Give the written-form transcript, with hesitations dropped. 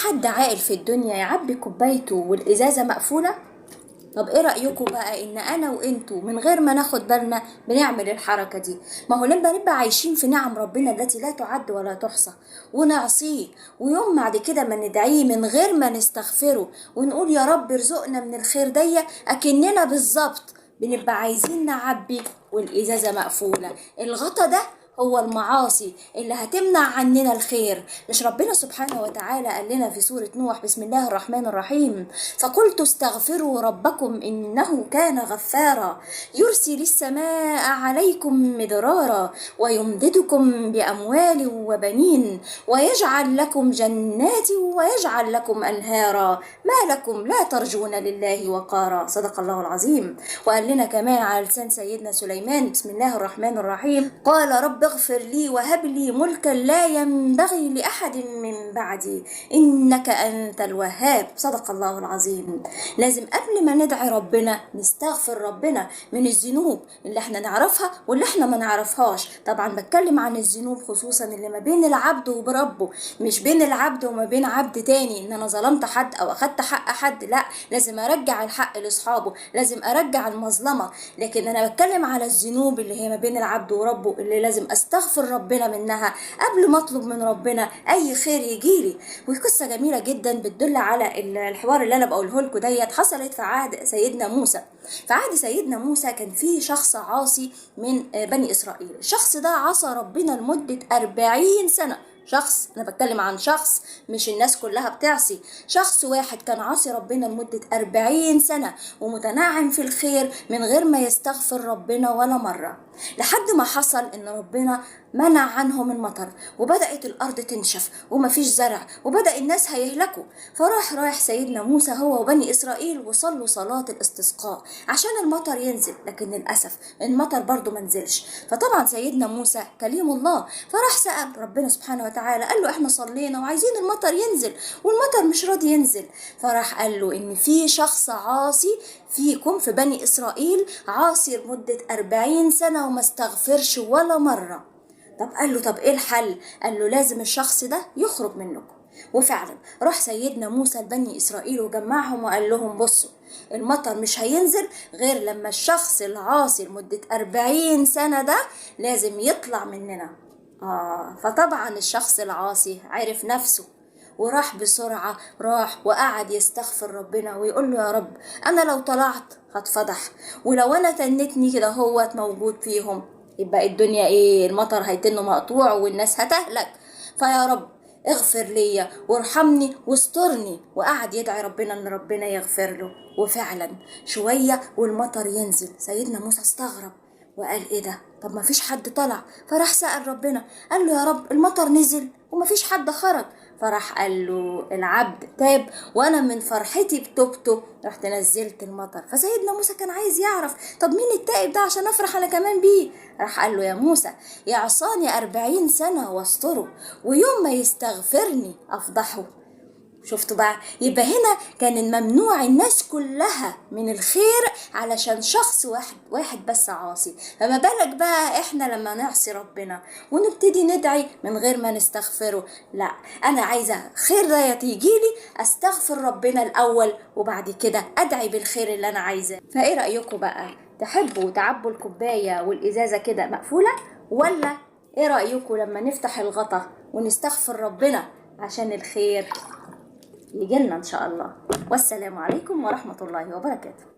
حد عاقل في الدنيا يعبي كوبايته والازازه مقفوله؟ طب ايه رأيكم بقى ان انا وانتوا من غير ما ناخد بالنا بنعمل الحركة دي؟ ما هو لما نبقى عايشين في نعم ربنا التي لا تعد ولا تحصى ونعصيه، ويوم بعد كده ما ندعيه من غير ما نستغفره ونقول يا رب ارزقنا من الخير دي، اكننا بالظبط بنبقى عايزين نعبي والازازة مقفولة. الغطا ده هو المعاصي اللي هتمنع عننا الخير. مش ربنا سبحانه وتعالى قال لنا في سورة نوح بسم الله الرحمن الرحيم: فقلت استغفروا ربكم إنه كان غفارا يرسل السماء عليكم مدرارا ويمددكم بأموال وبنين ويجعل لكم جنات ويجعل لكم أنهارا ما لكم لا ترجون لله وقارا. صدق الله العظيم. وقال لنا كمان على لسان سيدنا سليمان بسم الله الرحمن الرحيم: قال رب اغفر لي وهب لي ملكا لا ينبغي لأحد من بعدي إنك أنت الوهاب. صدق الله العظيم. لازم قبل ما ندعي ربنا نستغفر ربنا من الذنوب اللي احنا نعرفها واللي احنا ما نعرفهاش. طبعا بتكلم عن الذنوب خصوصا اللي ما بين العبد وبربه، مش بين العبد وما بين عبد تاني، ان انا ظلمت حد او اخدت حق حد، لا، لازم ارجع الحق لاصحابه، لازم ارجع المظلمة. لكن انا بتكلم على الذنوب اللي هي ما بين العبد وربه، اللي لازم استغفر ربنا منها قبل ما اطلب من ربنا اي خير يجيلي. وقصة جميلة جدا بتدل على الحوار اللي انا بقوله لكم ديت حصلت في عهد سيدنا موسى. في عهد سيدنا موسى كان فيه شخص عاصي من بني اسرائيل. الشخص ده عصى ربنا لمدة 40 سنة. شخص، انا بتكلم عن شخص، مش الناس كلها بتعصي، شخص واحد كان عاصي ربنا لمدة 40 سنة ومتنعم في الخير من غير ما يستغفر ربنا ولا مرة، لحد ما حصل ان ربنا منع عنهم المطر وبدأت الارض تنشف ومفيش زرع وبدأ الناس هيهلكوا. رايح سيدنا موسى هو وبني اسرائيل وصلوا صلاة الاستسقاء عشان المطر ينزل، لكن للأسف المطر برضو منزلش. فطبعا سيدنا موسى كليم الله فراح سأل ربنا سبحانه وتعالى، قال له احنا صلينا وعايزين المطر ينزل والمطر مش راضي ينزل. فراح قال له ان في شخص عاصي فيكم في بني اسرائيل عاصي لمدة 40 سنة وما استغفرش ولا مرة. قال له طب ايه الحل؟ قال له لازم الشخص ده يخرج منكم. وفعلا راح سيدنا موسى لبني اسرائيل وجمعهم وقال لهم بصوا، المطر مش هينزل غير لما الشخص العاصي لمدة 40 سنة ده لازم يطلع مننا. فطبعا الشخص العاصي عرف نفسه وراح بسرعة، راح وقعد يستغفر ربنا ويقول له يا رب أنا لو طلعت هتفضح، ولو أنا تنتني كده هو موجود فيهم يبقى الدنيا ايه، المطر هيتنه مقطوع والناس هتهلك، فيا رب اغفر لي وارحمني واسترني. وقعد يدعي ربنا ان ربنا يغفر له. وفعلا شوية والمطر ينزل. سيدنا موسى استغرب وقال ايه ده، طب ما فيش حد طلع. فراح سأل ربنا قال له يا رب المطر نزل وما فيش حد خرج. فراح قال له العبد تاب وانا من فرحتي بتوبته رحت نزلت المطر. فسيدنا موسى كان عايز يعرف طب مين التائب ده عشان افرح انا كمان بيه. راح قال له يا موسى يعصاني 40 سنة واستره ويوم ما يستغفرني افضحه. شفتوا بقى؟ يبقى هنا كان ممنوع الناس كلها من الخير علشان شخص واحد بس عاصي، فما بالك بقى احنا لما نعصي ربنا ونبتدي ندعي من غير ما نستغفره؟ لا، انا عايزة خير ده يجيلي استغفر ربنا الاول وبعد كده ادعي بالخير اللي انا عايزاه. فايه رأيكم بقى؟ تحبوا تعبوا الكوباية والازازة كده مقفولة، ولا ايه رأيكم لما نفتح الغطا ونستغفر ربنا عشان الخير يجيلنا إن شاء الله؟ والسلام عليكم ورحمة الله وبركاته.